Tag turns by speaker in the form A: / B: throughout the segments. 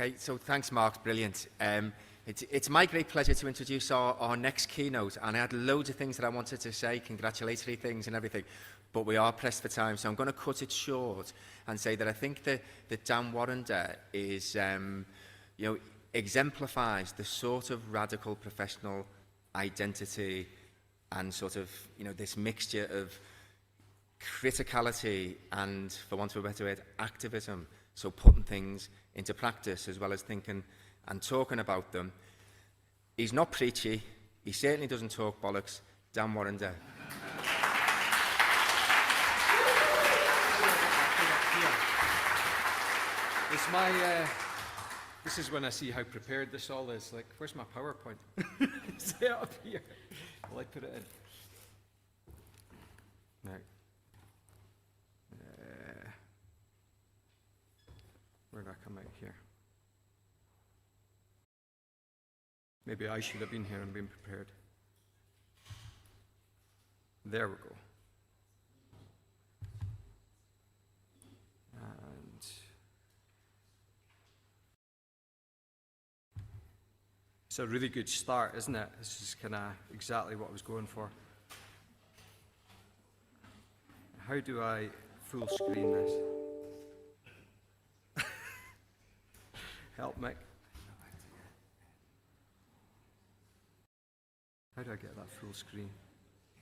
A: Okay, so thanks, Mark. Brilliant. It's my great pleasure to introduce our next keynote, and I had loads of things that I wanted to say, congratulatory things and everything, but we are pressed for time, so I'm going to cut it short and say that I think that Dan Warrender is, exemplifies the sort of radical professional identity and sort of, this mixture of criticality and, for want of a better word, activism. So putting things into practice as well as thinking and talking about them. He's not preachy. He certainly doesn't talk bollocks. Dan Warrender.
B: It's my, this is when I see how prepared this all is. Like, where's my PowerPoint? Is it up here? Will I put it in? No. Where did I come out here? Maybe I should have been here and been prepared. There we go. And it's a really good start, isn't it? This is kind of exactly what I was going for. How do I full screen this? Help, Mick. How do I get that full screen?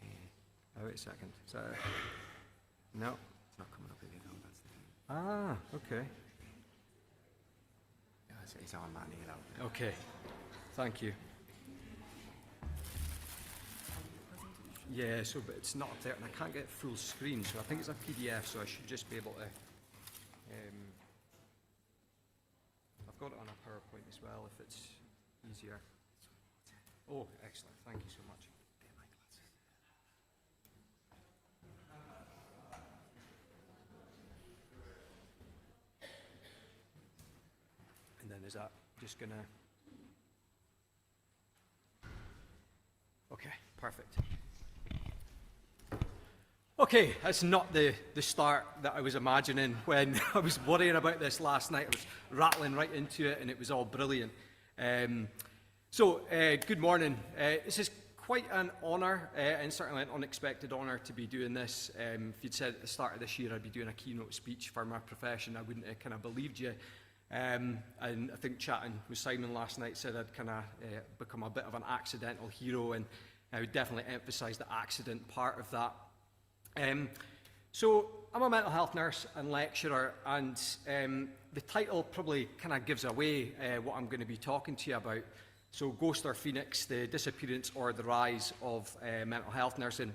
B: Oh, wait a second. So, no.
A: It's not coming up here, though. That's the thing.
B: Ah, okay.
A: Yeah, it's on manning it out.
B: Okay. Thank you. Yeah, so but it's not up there, and I can't get full screen, so I think it's a PDF, so I should just be able to. I've got it on a PowerPoint as well, if it's easier. Oh, excellent. Thank you so much. And then is that just gonna... Okay, perfect. Okay, that's not the start that I was imagining when I was worrying about this last night. I was rattling right into it and it was all brilliant. Good morning. This is quite an honour and certainly an unexpected honour to be doing this. If you'd said at the start of this year I'd be doing a keynote speech for my profession, I wouldn't have kind of believed you. And I think chatting with Simon last night said I'd kind of become a bit of an accidental hero, and I would definitely emphasise the accident part of that. So I'm a mental health nurse and lecturer, and the title probably kind of gives away what I'm going to be talking to you about. So Ghost or Phoenix, the disappearance or the rise of mental health nursing,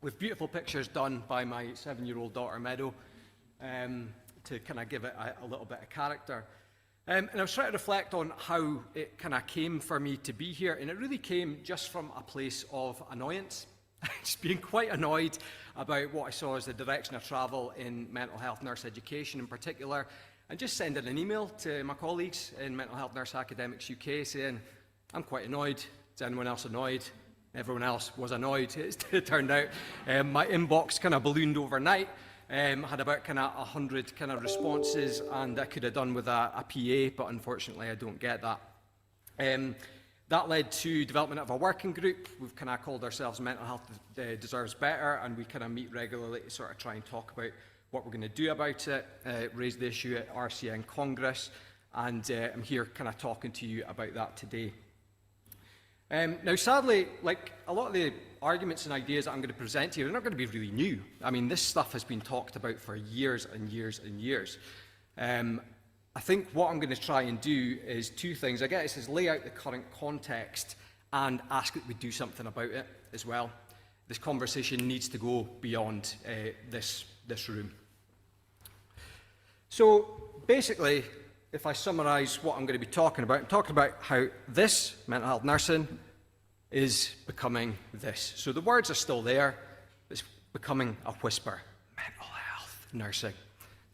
B: with beautiful pictures done by my 7-year-old daughter Meadow to kind of give it a little bit of character. And I was trying to reflect on how it kind of came for me to be here, and it really came just from a place of annoyance. Just being quite annoyed about what I saw as the direction of travel in mental health nurse education in particular, and just sending an email to my colleagues in Mental Health Nurse Academics UK saying, I'm quite annoyed. Is anyone else annoyed? Everyone else was annoyed. It turned out my inbox kind of ballooned overnight. Had about kind of 100 kind of responses, and I could have done with a PA, but unfortunately I don't get that. That led to development of a working group. We've kind of called ourselves Mental Health Deserves Better, and we kind of meet regularly to sort of try and talk about what we're going to do about it, raise the issue at RCN Congress, and I'm here kind of talking to you about that today. Now, sadly, like a lot of the arguments and ideas that I'm going to present to you are not going to be really new. I mean, this stuff has been talked about for years and years and years. I think what I'm going to try and do is two things. I guess is lay out the current context and ask that we do something about it as well. This conversation needs to go beyond this room. So basically, if I summarise what I'm going to be talking about, I'm talking about how this, mental health nursing, is becoming this. So the words are still there, it's becoming a whisper. Mental health nursing.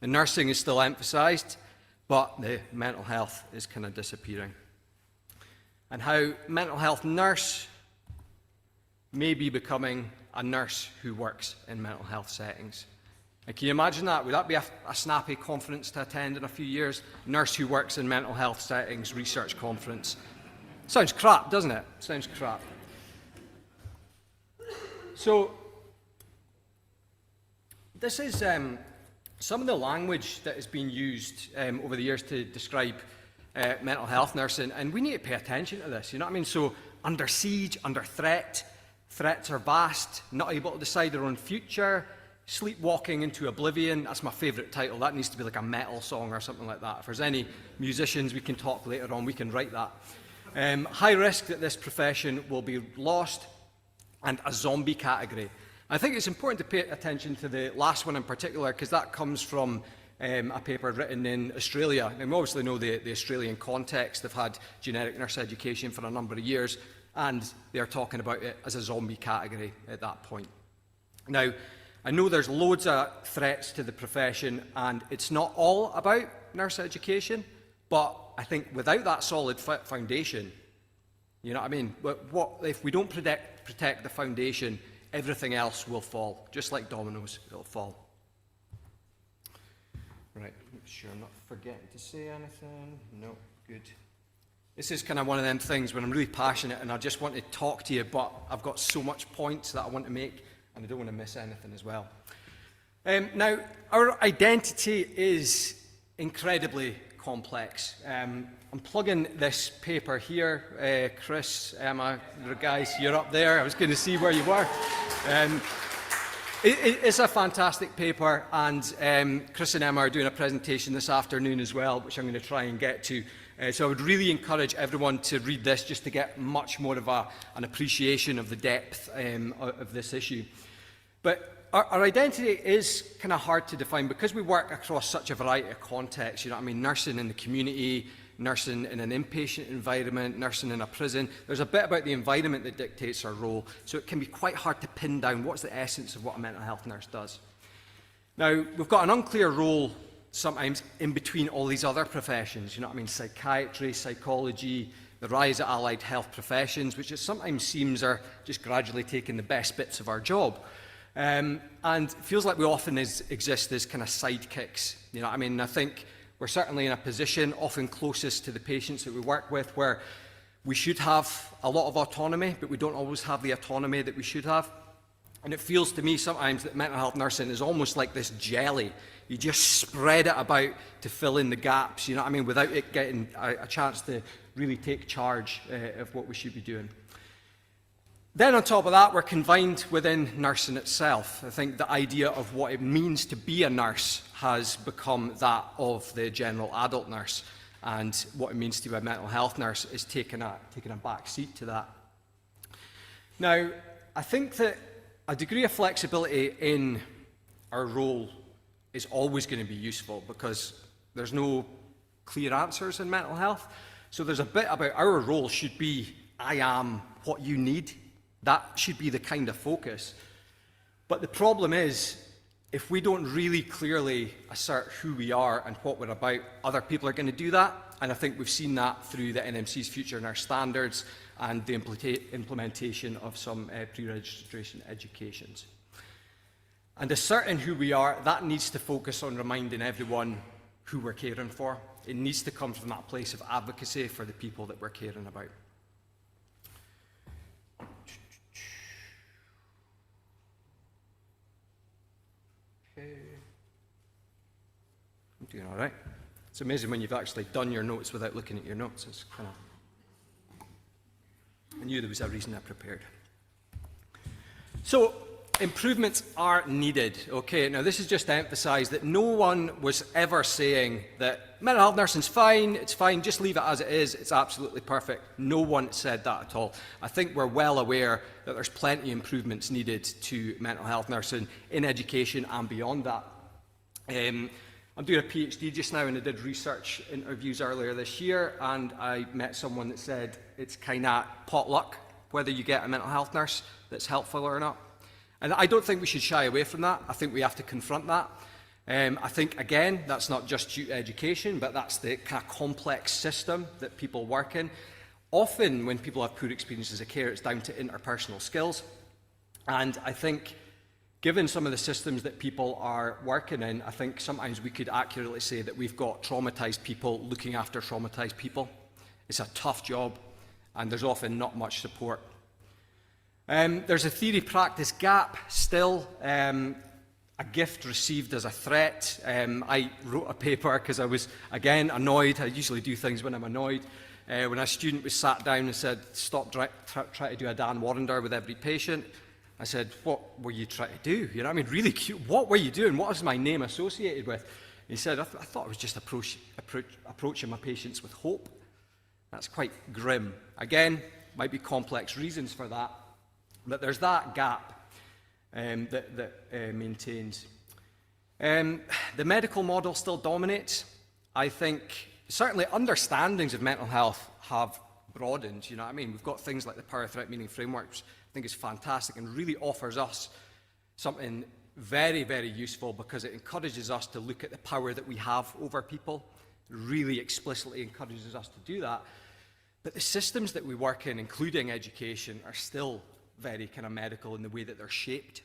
B: The nursing is still emphasised, but the mental health is kind of disappearing. And how mental health nurse may be becoming a nurse who works in mental health settings. And can you imagine that? Would that be a snappy conference to attend in a few years? Nurse who works in mental health settings, research conference. Sounds crap, doesn't it? Sounds crap. So, this is some of the language that has been used over the years to describe mental health nursing, and we need to pay attention to this, you know what I mean? So, under siege, under threat, threats are vast, not able to decide their own future, sleepwalking into oblivion. That's my favourite title. That needs to be like a metal song or something like that. If there's any musicians, we can talk later on, we can write that. High risk that this profession will be lost, and a zombie category. I think it's important to pay attention to the last one in particular, because that comes from a paper written in Australia. And we obviously know the Australian context. They've had generic nurse education for a number of years, and they're talking about it as a zombie category at that point. Now, I know there's loads of threats to the profession, and it's not all about nurse education, but I think without that solid foundation, you know what I mean? What if we don't protect the foundation, everything else will fall, just like dominoes, it'll fall. Right, make sure I'm not forgetting to say anything. No, good. This is kind of one of them things when I'm really passionate and I just want to talk to you, but I've got so much points that I want to make, and I don't want to miss anything as well. Now, our identity is incredibly complex. I'm plugging this paper here. Chris, Emma, guys, you're up there. I was going to see where you were. It's a fantastic paper, and Chris and Emma are doing a presentation this afternoon as well, which I'm going to try and get to. So I would really encourage everyone to read this just to get much more of an appreciation of the depth of this issue. But our identity is kind of hard to define because we work across such a variety of contexts. You know what I mean? Nursing in the community, nursing in an inpatient environment, nursing in a prison. There's a bit about the environment that dictates our role, so it can be quite hard to pin down what's the essence of what a mental health nurse does. Now, we've got an unclear role sometimes in between all these other professions, you know what I mean? Psychiatry, psychology, the rise of allied health professions, which it sometimes seems are just gradually taking the best bits of our job. And it feels like we often exist as kind of sidekicks, you know what I mean? I think we're certainly in a position, often closest to the patients that we work with, where we should have a lot of autonomy, but we don't always have the autonomy that we should have. And it feels to me sometimes that mental health nursing is almost like this jelly. You just spread it about to fill in the gaps, you know what I mean, without it getting a chance to really take charge of what we should be doing. Then on top of that, we're confined within nursing itself. I think the idea of what it means to be a nurse has become that of the general adult nurse, and what it means to be a mental health nurse is taking a back seat to that. Now, I think that a degree of flexibility in our role is always going to be useful because there's no clear answers in mental health. So there's a bit about our role should be, I am what you need. That should be the kind of focus. But the problem is, if we don't really clearly assert who we are and what we're about, other people are going to do that. And I think we've seen that through the NMC's Future Nurse Standards and the implementation of some pre-registration educations. And asserting who we are, that needs to focus on reminding everyone who we're caring for. It needs to come from that place of advocacy for the people that we're caring about. Okay. I'm doing all right. It's amazing when you've actually done your notes without looking at your notes. It's kind of... I knew there was a reason I prepared. So, improvements are needed. Okay, now this is just to emphasise that no one was ever saying that mental health nursing's fine, it's fine, just leave it as it is, it's absolutely perfect. No one said that at all. I think we're well aware that there's plenty of improvements needed to mental health nursing in education and beyond that. I'm doing a PhD just now, and I did research interviews earlier this year, and I met someone that said it's kind of potluck whether you get a mental health nurse that's helpful or not. And I don't think we should shy away from that. I think we have to confront that. I think, again, that's not just due to education, but that's the kind of complex system that people work in. Often, when people have poor experiences of care, it's down to interpersonal skills. And I think Given some of the systems that people are working in, I think sometimes we could accurately say that we've got traumatized people looking after traumatized people. It's a tough job, and there's often not much support. There's a theory-practice gap still, a gift received as a threat. I wrote a paper because I was, again, annoyed. I usually do things when I'm annoyed. When a student was sat down and said, stop trying to do a Dan Warrender with every patient, I said, what were you trying to do? You know what I mean? Really cute. What were you doing? What was my name associated with? He said, I thought I was just approaching my patients with hope. That's quite grim. Again, might be complex reasons for that, but there's that gap that maintains. The medical model still dominates. I think certainly understandings of mental health have broadened. You know what I mean? We've got things like the power threat meaning frameworks. I think it's fantastic and really offers us something very, very useful because it encourages us to look at the power that we have over people. It really explicitly encourages us to do that. But the systems that we work in, including education, are still very kind of medical in the way that they're shaped.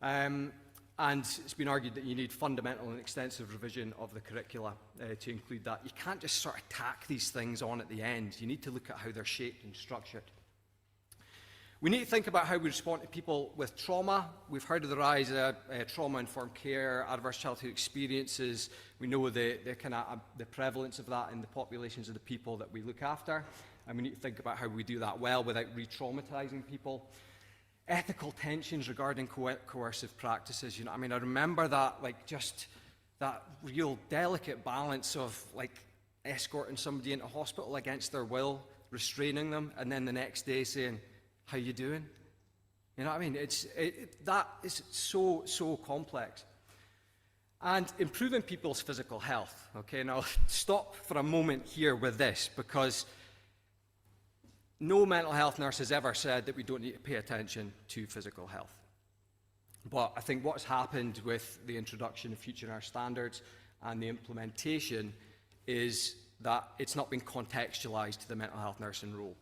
B: And it's been argued that you need fundamental and extensive revision of the curricula to include that. You can't just sort of tack these things on at the end. You need to look at how they're shaped and structured. We need to think about how we respond to people with trauma. We've heard of the rise of trauma-informed care, adverse childhood experiences. We know the prevalence of that in the populations of the people that we look after. And we need to think about how we do that well without re-traumatizing people. Ethical tensions regarding coercive practices. You know, I mean, I remember that, like, just that real delicate balance of, like, escorting somebody into hospital against their will, restraining them, and then the next day saying, how you doing? You know what I mean? That is so complex. And improving people's physical health. Okay, now stop for a moment here with this, because no mental health nurse has ever said that we don't need to pay attention to physical health. But I think what's happened with the introduction of future nurse standards and the implementation is that it's not been contextualized to the mental health nursing role.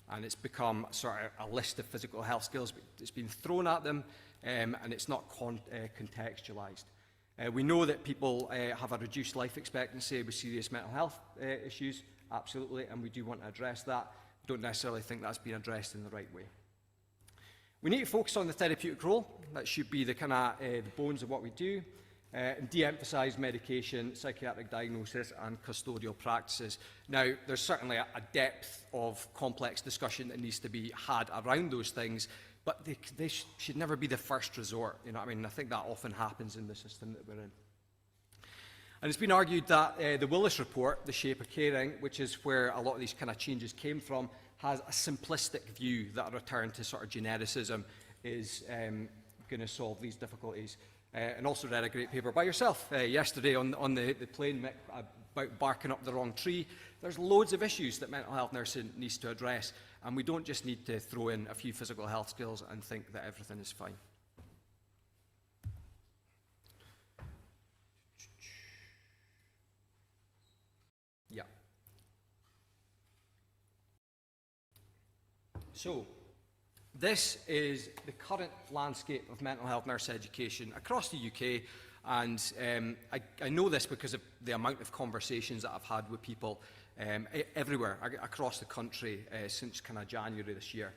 B: And it's become sort of a list of physical health skills. It's been thrown at them, and it's not contextualized. We know that people have a reduced life expectancy with serious mental health issues, absolutely, and we do want to address that. Don't necessarily think that's been addressed in the right way. We need to focus on the therapeutic role. That should be the kind of the bones of what we do. And de-emphasise medication, psychiatric diagnosis and custodial practices. Now, there's certainly a depth of complex discussion that needs to be had around those things, but they should never be the first resort. You know what I mean? I think that often happens in the system that we're in. And it's been argued that the Willis report, The Shape of Caring, which is where a lot of these kind of changes came from, has a simplistic view that a return to sort of genericism is going to solve these difficulties. And also read a great paper by yourself yesterday on the plane, Mick, about barking up the wrong tree. There's loads of issues that mental health nursing needs to address, and we don't just need to throw in a few physical health skills and think that everything is fine. Yeah. So, this is the current landscape of mental health nurse education across the UK, and I know this because of the amount of conversations that I've had with people everywhere across the country since kind of January this year.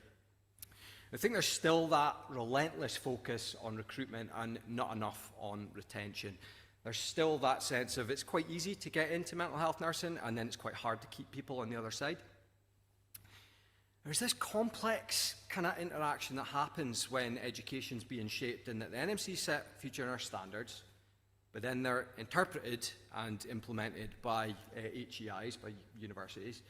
B: I think there's still that relentless focus on recruitment and not enough on retention. There's still that sense of it's quite easy to get into mental health nursing, and then it's quite hard to keep people on the other side. There's this complex kind of interaction that happens when education's being shaped, in that the NMC set future nurse standards, but then they're interpreted and implemented by HEIs, by universities,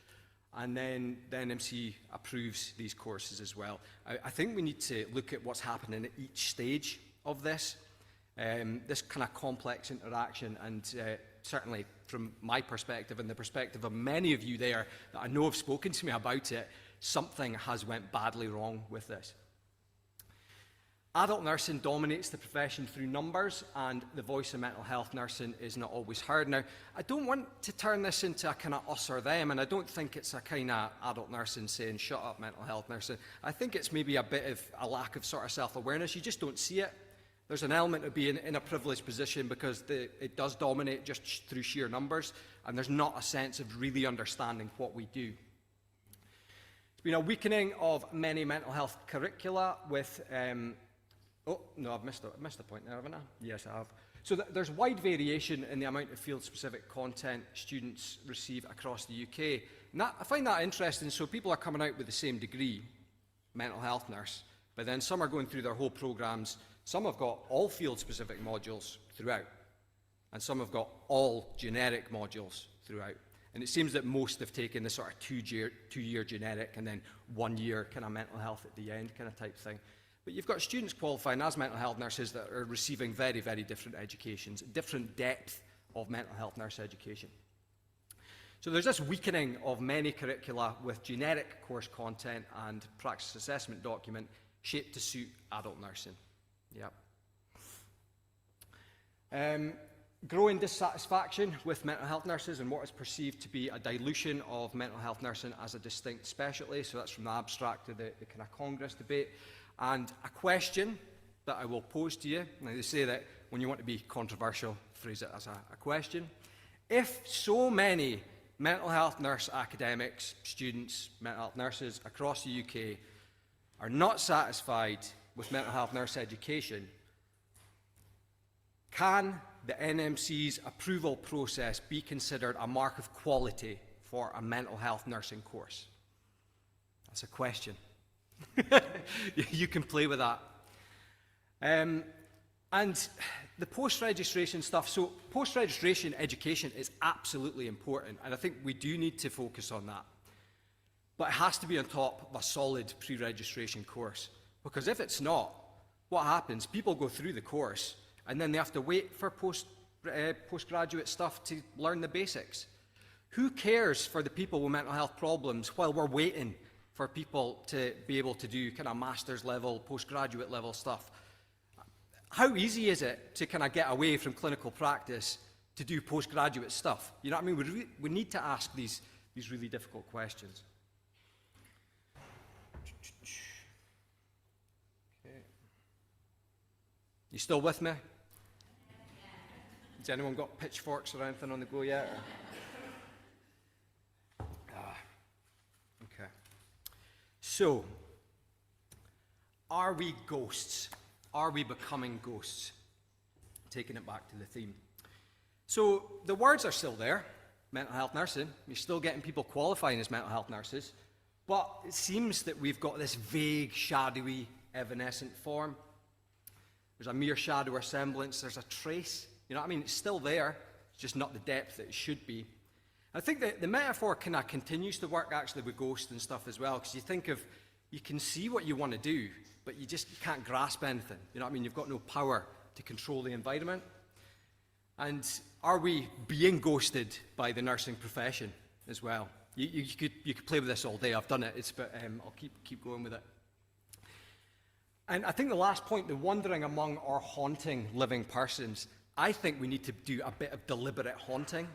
B: and then the NMC approves these courses as well. I think we need to look at what's happening at each stage of this kind of complex interaction, and certainly from my perspective and the perspective of many of you there that I know have spoken to me about it, something has went badly wrong with this. Adult nursing dominates the profession through numbers, and the voice of mental health nursing is not always heard. Now, I don't want to turn this into a kind of us or them, and I don't think it's a kind of adult nursing saying, shut up, mental health nursing. I think it's maybe a bit of a lack of sort of self-awareness. You just don't see it. There's an element of being in a privileged position because it does dominate just through sheer numbers, and there's not a sense of really understanding what we do. There's been a weakening of many mental health curricula with... oh, no, I've missed a point there, haven't I? Yes, I have. So there's wide variation in the amount of field-specific content students receive across the UK. And I find that interesting. So people are coming out with the same degree, mental health nurse, but then some are going through their whole programmes. Some have got all field-specific modules throughout, and some have got all generic modules throughout. And it seems that most have taken the sort of two-year generic and then 1 year kind of mental health at the end kind of type thing. But you've got students qualifying as mental health nurses that are receiving very, very different educations, different depth of mental health nurse education. So there's this weakening of many curricula with generic course content and practice assessment document shaped to suit adult nursing. Yep. Growing dissatisfaction with mental health nurses and what is perceived to be a dilution of mental health nursing as a distinct specialty. So that's from the abstract to the kind of Congress debate. And a question that I will pose to you, now they say that when you want to be controversial, phrase it as a question. If so many mental health nurse academics, students, mental health nurses across the UK are not satisfied with mental health nurse education, can the NMC's approval process be considered a mark of quality for a mental health nursing course? That's a question. You can play with that. And the post-registration stuff, so post-registration education is absolutely important, and I think we do need to focus on that. But it has to be on top of a solid pre-registration course, because if it's not, what happens? People go through the course, and then they have to wait for postgraduate stuff to learn the basics. Who cares for the people with mental health problems while we're waiting for people to be able to do kind of master's level, postgraduate level stuff? How easy is it to kind of get away from clinical practice to do postgraduate stuff? You know what I mean? We need to ask these really difficult questions. Okay. You still with me? Has anyone got pitchforks or anything on the go yet? Okay. So, are we ghosts? Are we becoming ghosts? Taking it back to the theme. So, the words are still there, mental health nursing. You're still getting people qualifying as mental health nurses. But it seems that we've got this vague, shadowy, evanescent form. There's a mere shadow or semblance. There's a trace. You know what I mean? It's still there. It's just not the depth that it should be. I think that the metaphor kind of continues to work actually with ghosts and stuff as well, because you think of, you can see what you want to do, but you can't grasp anything. You know what I mean? You've got no power to control the environment. And are we being ghosted by the nursing profession as well? You could play with this all day. I've done it. But I'll keep going with it. And I think the last point, the wandering among or haunting living persons, I think we need to do a bit of deliberate haunting.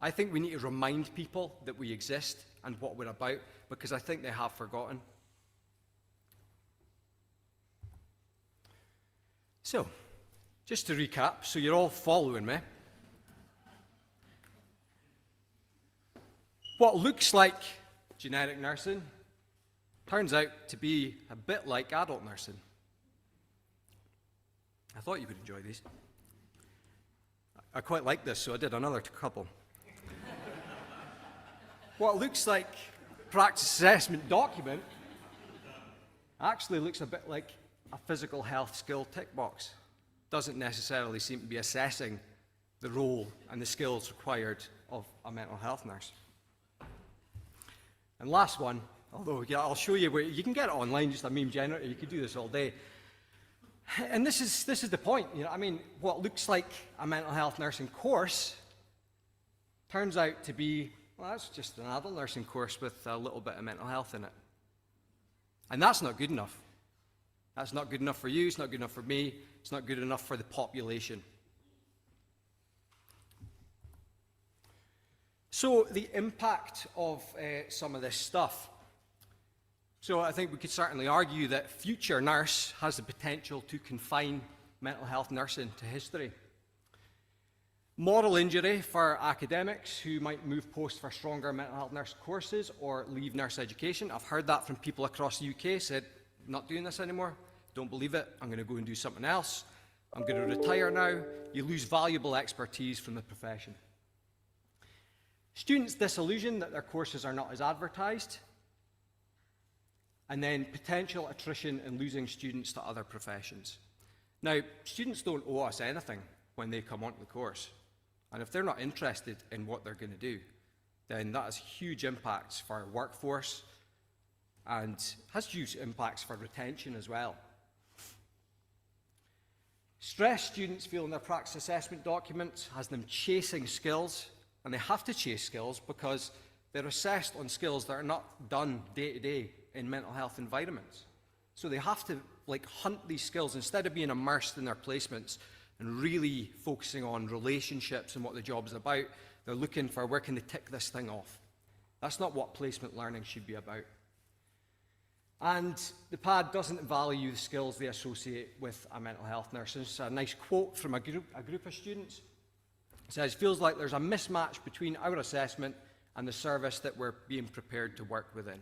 B: I think we need to remind people that we exist and what we're about, because I think they have forgotten. So, just to recap, so you're all following me. What looks like generic nursing turns out to be a bit like adult nursing. I thought you would enjoy these. I quite like this, so I did another couple. What looks like practice assessment document actually looks a bit like a physical health skill tick box. Doesn't necessarily seem to be assessing the role and the skills required of a mental health nurse. And last one, although I'll show you where you can get it online, just a meme generator. You could do this all day. And this is the point. You know, I mean, what looks like a mental health nursing course turns out to be, well, that's just an adult nursing course with a little bit of mental health in it. And that's not good enough. That's not good enough for you, it's not good enough for me, it's not good enough for the population. So the impact of some of this stuff. So I think we could certainly argue that future nurse has the potential to confine mental health nursing to history. Moral injury for academics who might move post for stronger mental health nurse courses or leave nurse education. I've heard that from people across the UK, said, not doing this anymore, don't believe it, I'm going to go and do something else, I'm going to retire now. You lose valuable expertise from the profession. Students disillusioned that their courses are not as advertised, and then potential attrition and losing students to other professions. Now, students don't owe us anything when they come onto the course, and if they're not interested in what they're going to do, then that has huge impacts for our workforce and has huge impacts for retention as well. Stress students feel in their practice assessment documents has them chasing skills, and they have to chase skills because they're assessed on skills that are not done day to day in mental health environments. So they have to hunt these skills instead of being immersed in their placements and really focusing on relationships and what the job is about. They're looking for where can they tick this thing off. That's not what placement learning should be about. And the PAD doesn't value the skills they associate with a mental health nurse. It's a nice quote from a group of students. It says, feels like there's a mismatch between our assessment and the service that we're being prepared to work within.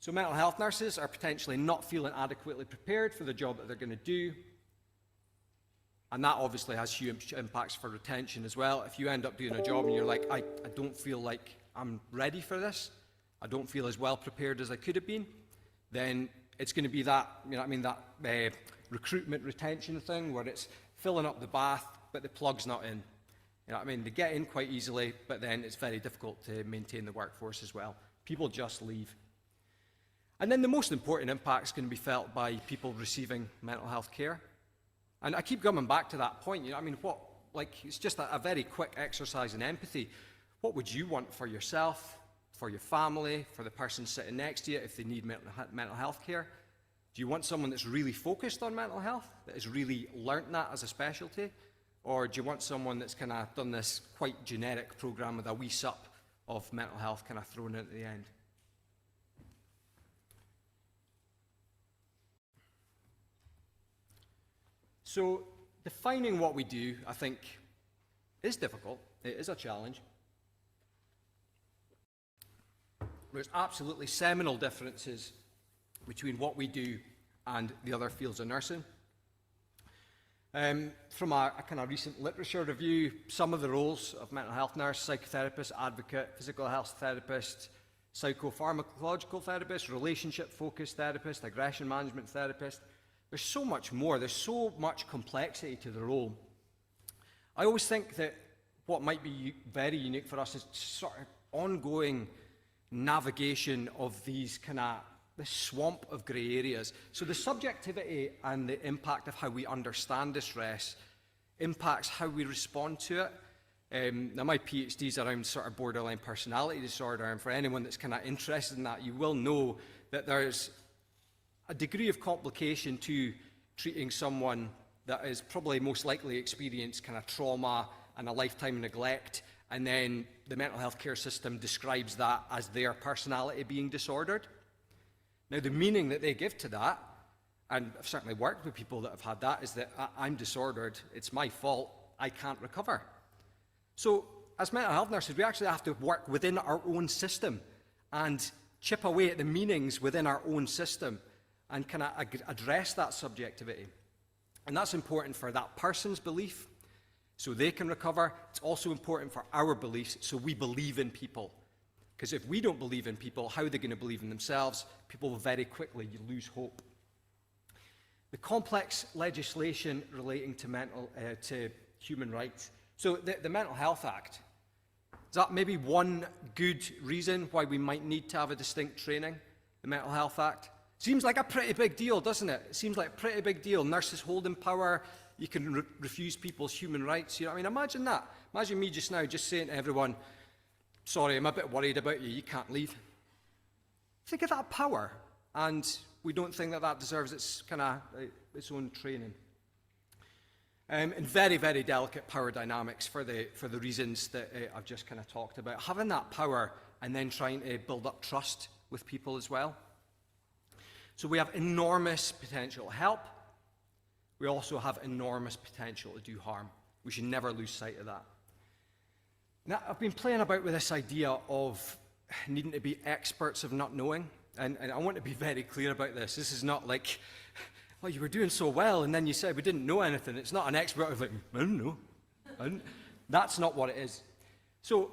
B: So mental health nurses are potentially not feeling adequately prepared for the job that they're going to do. And that obviously has huge impacts for retention as well. If you end up doing a job and you're like, I don't feel like I'm ready for this, I don't feel as well prepared as I could have been, then it's going to be that, that recruitment retention thing where it's filling up the bath, but the plug's not in. They get in quite easily, but then it's very difficult to maintain the workforce as well. People just leave. And then the most important impact is going to be felt by people receiving mental health care. And I keep coming back to that point. It's just a very quick exercise in empathy. What would you want for yourself, for your family, for the person sitting next to you if they need mental health care? Do you want someone that's really focused on mental health, that has really learnt that as a specialty? Or do you want someone that's kind of done this quite generic program with a wee sup of mental health kind of thrown in at the end? So defining what we do, I think, is difficult. It is a challenge. There's absolutely seminal differences between what we do and the other fields of nursing. From a kind of recent literature review, some of the roles of mental health nurse, psychotherapist, advocate, physical health therapist, psychopharmacological therapist, relationship-focused therapist, aggression management therapist, there's so much more, there's so much complexity to the role. I always think that what might be very unique for us is sort of ongoing navigation of these this swamp of grey areas. So the subjectivity and the impact of how we understand distress impacts how we respond to it. Now my PhD is around sort of borderline personality disorder, and for anyone that's kind of interested in that, you will know that there's a degree of complication to treating someone that is probably most likely experienced kind of trauma and a lifetime neglect, and then the mental health care system describes that as their personality being disordered. Now, the meaning that they give to that, and I've certainly worked with people that have had that, is that I'm disordered, it's my fault, I can't recover. So, as mental health nurses, we actually have to work within our own system and chip away at the meanings within our own system and kind of address that subjectivity. And that's important for that person's belief, so they can recover. It's also important for our beliefs, so we believe in people. Because if we don't believe in people, how are they going to believe in themselves? People will very quickly lose hope. The complex legislation relating to human rights. So the Mental Health Act, is that maybe one good reason why we might need to have a distinct training? The Mental Health Act seems like a pretty big deal, doesn't it? It seems like a pretty big deal. Nurses holding power, you can refuse people's human rights. Imagine that. Imagine me just now just saying to everyone, sorry, I'm a bit worried about you, you can't leave. Think of that power, and we don't think that that deserves its its own training. And very, very delicate power dynamics for the reasons that I've just kind of talked about. Having that power and then trying to build up trust with people as well. So we have enormous potential to help. We also have enormous potential to do harm. We should never lose sight of that. Now, I've been playing about with this idea of needing to be experts of not knowing. And I want to be very clear about this. This is not like, oh, you were doing so well, and then you said we didn't know anything. It's not an expert of like, I don't know. That's not what it is. So,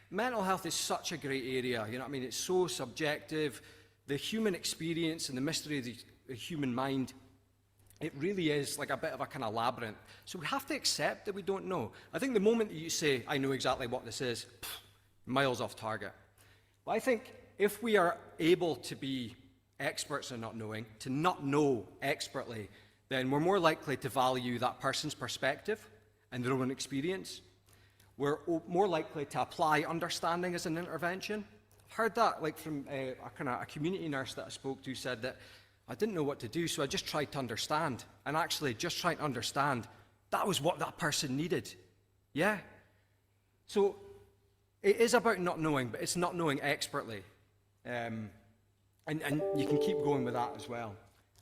B: mental health is such a great area. You know what I mean? It's so subjective. The human experience and the mystery of the human mind, it really is like a bit of a kind of labyrinth. So we have to accept that we don't know. I think the moment that you say, I know exactly what this is, miles off target. But I think if we are able to be experts in not knowing, to not know expertly, then we're more likely to value that person's perspective and their own experience. We're more likely to apply understanding as an intervention. I've heard that like from a community nurse that I spoke to said that I didn't know what to do, so I just tried to understand. And actually, just trying to understand, that was what that person needed. Yeah? So, it is about not knowing, but it's not knowing expertly. And you can keep going with that as well.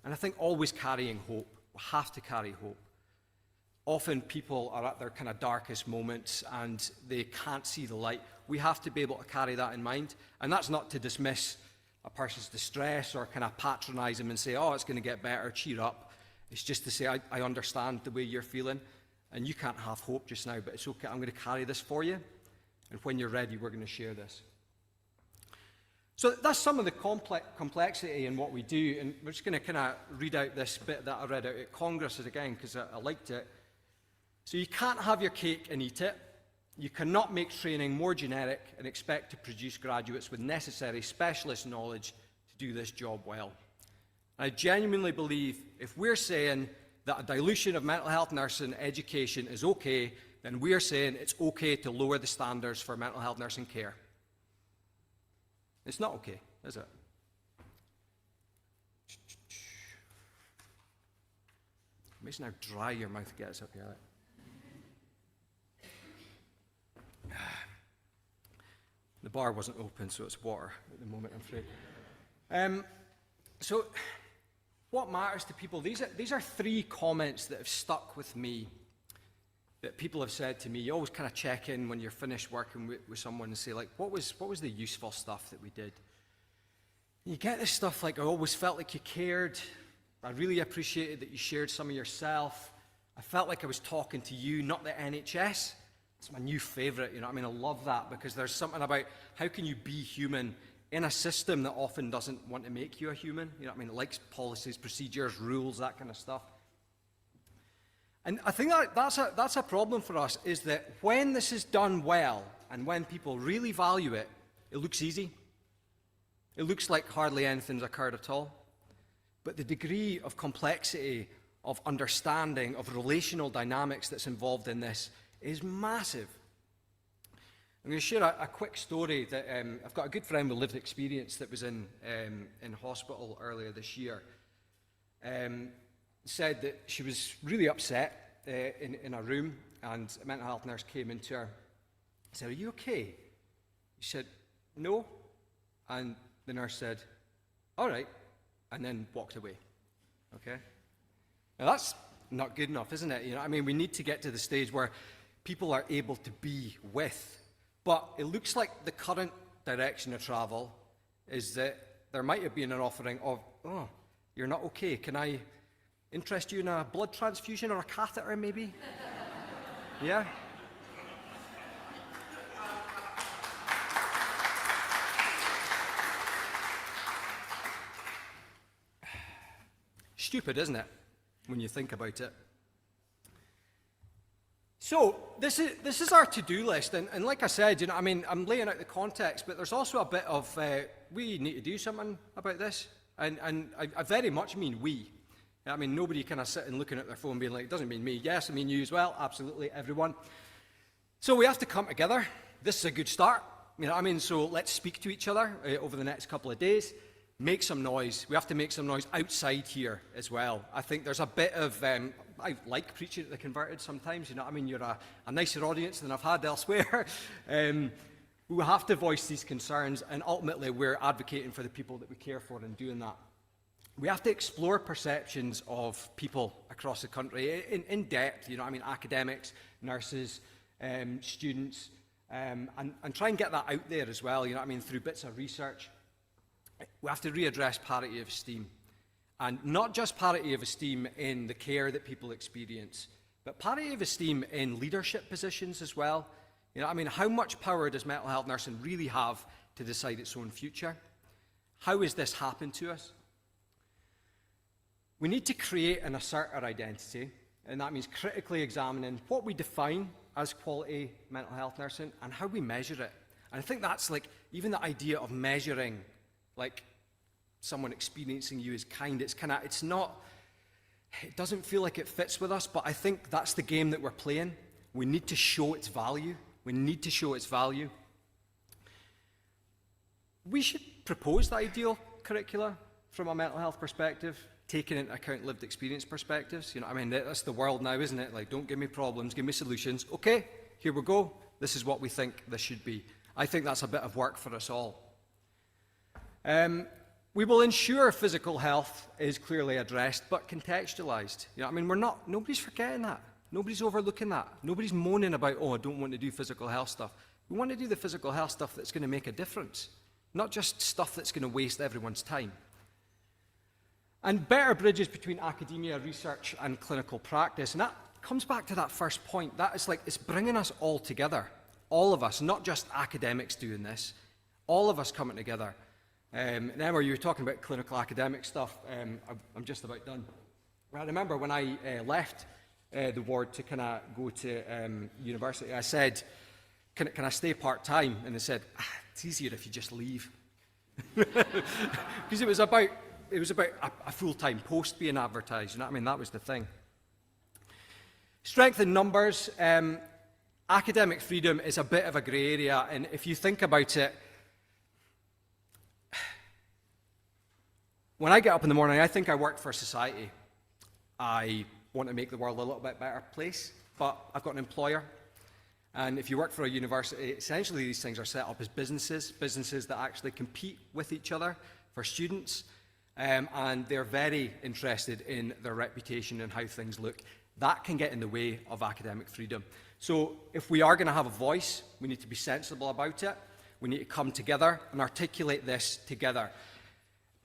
B: And I think always carrying hope. We have to carry hope. Often people are at their kind of darkest moments and they can't see the light. We have to be able to carry that in mind. And that's not to dismiss a person's distress or kind of patronize them and say, oh, it's going to get better, cheer up. It's just to say, I understand the way you're feeling and you can't have hope just now, but it's okay, I'm going to carry this for you. And when you're ready, we're going to share this. So that's some of the complexity in what we do, and we're just going to kind of read out this bit that I read out at Congress again, because I liked it. So you can't have your cake and eat it. You cannot make training more generic and expect to produce graduates with necessary specialist knowledge to do this job well. I genuinely believe if we're saying that a dilution of mental health nursing education is okay, then we're saying it's okay to lower the standards for mental health nursing care. It's not okay, is it? Makes now dry your mouth to get us up here. The bar wasn't open, so it's water at the moment, I'm afraid. So, what matters to people? These are three comments that have stuck with me, that people have said to me. You always kind of check in when you're finished working with someone and say, like, what was the useful stuff that we did? And you get this stuff like, I always felt like you cared. I really appreciated that you shared some of yourself. I felt like I was talking to you, not the NHS. It's my new favourite, you know what I mean? I love that because there's something about how can you be human in a system that often doesn't want to make you a human, you know what I mean? It likes policies, procedures, rules, that kind of stuff. And I think that's a problem for us, is that when this is done well and when people really value it, it looks easy. It looks like hardly anything's occurred at all. But the degree of complexity, of understanding, of relational dynamics that's involved in this is massive. I'm going to share a quick story that I've got a good friend with lived experience that was in hospital earlier this year. Said that she was really upset in a room, and a mental health nurse came into her. Said, "Are you okay?" She said, "No," and the nurse said, "All right," and then walked away. Okay. Now that's not good enough, isn't it? You know, I mean, we need to get to the stage where people are able to be with. But it looks like the current direction of travel is that there might have been an offering of, oh, you're not okay. Can I interest you in a blood transfusion or a catheter, maybe? Yeah? Stupid, isn't it, when you think about it? So, this is our to-do list, and like I said, you know, I mean, I'm laying out the context, but there's also a bit of, we need to do something about this, and I very much mean we. I mean, nobody kind of sitting looking at their phone being like, it doesn't mean me. Yes, I mean you as well, absolutely, everyone. So we have to come together. This is a good start, you know what I mean? So let's speak to each other over the next couple of days. make some noise. We have to make some noise outside here as well. I think there's a bit of, I like preaching at the converted sometimes, you know what I mean? You're a nicer audience than I've had elsewhere. We have to voice these concerns, and ultimately we're advocating for the people that we care for in doing that. We have to explore perceptions of people across the country in depth, you know what I mean? Academics, nurses, students, and try and get that out there as well, you know what I mean? Through bits of research. We have to readdress parity of esteem. And not just parity of esteem in the care that people experience, but parity of esteem in leadership positions as well. You know, I mean, how much power does mental health nursing really have to decide its own future? How has this happened to us? We need to create and assert our identity, and that means critically examining what we define as quality mental health nursing and how we measure it. And I think that's like, even the idea of measuring, like, someone experiencing you is kind, it's not, it doesn't feel like it fits with us, but I think that's the game that we're playing. We need to show its value. We need to show its value. We should propose the ideal curricula from a mental health perspective, taking into account lived experience perspectives. You know, I mean, that's the world now, isn't it? Like, don't give me problems, give me solutions. Okay, here we go. This is what we think this should be. I think that's a bit of work for us all. We will ensure physical health is clearly addressed, but contextualised. You know, I mean, nobody's forgetting that. Nobody's overlooking that. Nobody's moaning about, oh, I don't want to do physical health stuff. We want to do the physical health stuff that's going to make a difference, not just stuff that's going to waste everyone's time. And better bridges between academia, research, and clinical practice. And that comes back to that first point. That is like, it's bringing us all together. All of us, not just academics doing this. All of us coming together. And Emma, you were talking about clinical academic stuff. I'm just about done. I remember when I left the ward to kind of go to university, I said, can I stay part-time? And they said, it's easier if you just leave. Because it was about a full-time post being advertised, you know what I mean? That was the thing. Strength in numbers. Academic freedom is a bit of a grey area, and if you think about it, when I get up in the morning, I think I work for society. I want to make the world a little bit better place, but I've got an employer. And if you work for a university, essentially these things are set up as businesses that actually compete with each other for students. And they're very interested in their reputation and how things look. That can get in the way of academic freedom. So if we are going to have a voice, we need to be sensible about it. We need to come together and articulate this together.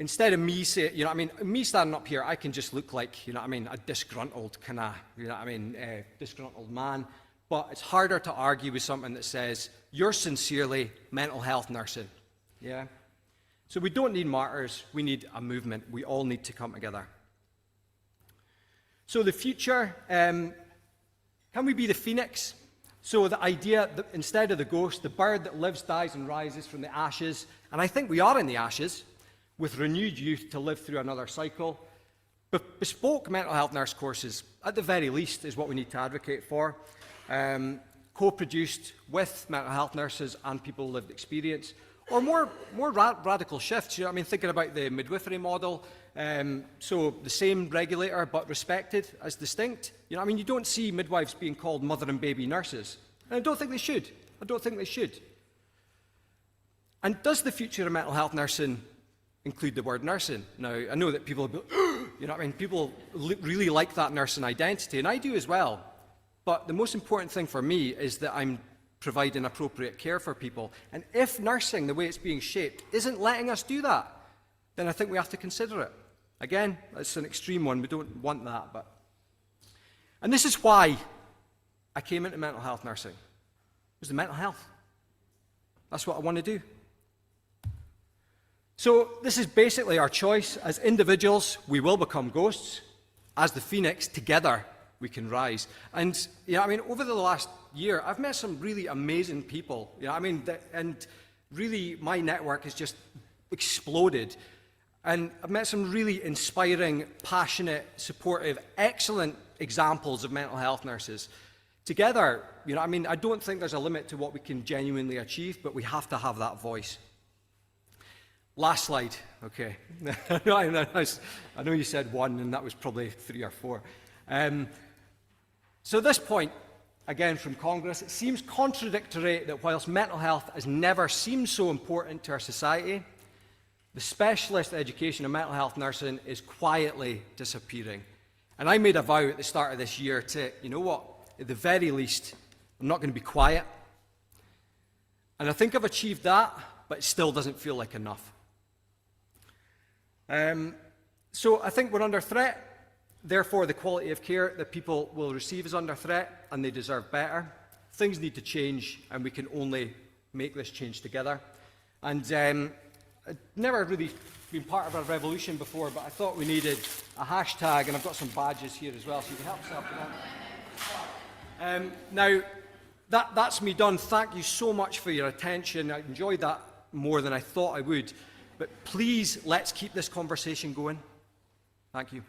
B: Instead of me saying, you know what I mean, me standing up here, I can just look like, you know what I mean, a disgruntled kind of, you know what I mean, disgruntled man. But it's harder to argue with something that says, you're sincerely mental health nursing. Yeah? So we don't need martyrs, we need a movement. We all need to come together. So the future, can we be the phoenix? So the idea that instead of the ghost, the bird that lives, dies, and rises from the ashes, and I think we are in the ashes, with renewed youth to live through another cycle. But bespoke mental health nurse courses, at the very least, is what we need to advocate for. Co-produced with mental health nurses and people with lived experience, or more radical shifts. You know what I mean? Thinking about the midwifery model, so the same regulator but respected as distinct. You know what I mean? You don't see midwives being called mother and baby nurses. And I don't think they should. And does the future of mental health nursing include the word nursing? Now, I know that people, you know what I mean, people really like that nursing identity, and I do as well. But the most important thing for me is that I'm providing appropriate care for people. And if nursing, the way it's being shaped, isn't letting us do that, then I think we have to consider it. Again, it's an extreme one. We don't want that. And this is why I came into mental health nursing. It was the mental health. That's what I want to do. So this is basically our choice. As individuals, we will become ghosts. As the phoenix, together, we can rise. And, you know, I mean, over the last year, I've met some really amazing people. You know, I mean, and really, my network has just exploded. And I've met some really inspiring, passionate, supportive, excellent examples of mental health nurses. Together, you know, I mean, I don't think there's a limit to what we can genuinely achieve, but we have to have that voice. Last slide, okay. I know you said one, and that was probably 3 or 4. So at this point, again from Congress, it seems contradictory that whilst mental health has never seemed so important to our society, the specialist education in mental health nursing is quietly disappearing. And I made a vow at the start of this year to, you know what, at the very least, I'm not going to be quiet. And I think I've achieved that, but it still doesn't feel like enough. So I think we're under threat. Therefore, the quality of care that people will receive is under threat, and they deserve better. Things need to change, and we can only make this change together. And I've never really been part of a revolution before, but I thought we needed a hashtag, and I've got some badges here as well, so you can help yourself with that. Now, that's me done. Thank you so much for your attention. I enjoyed that more than I thought I would. But please, let's keep this conversation going. Thank you.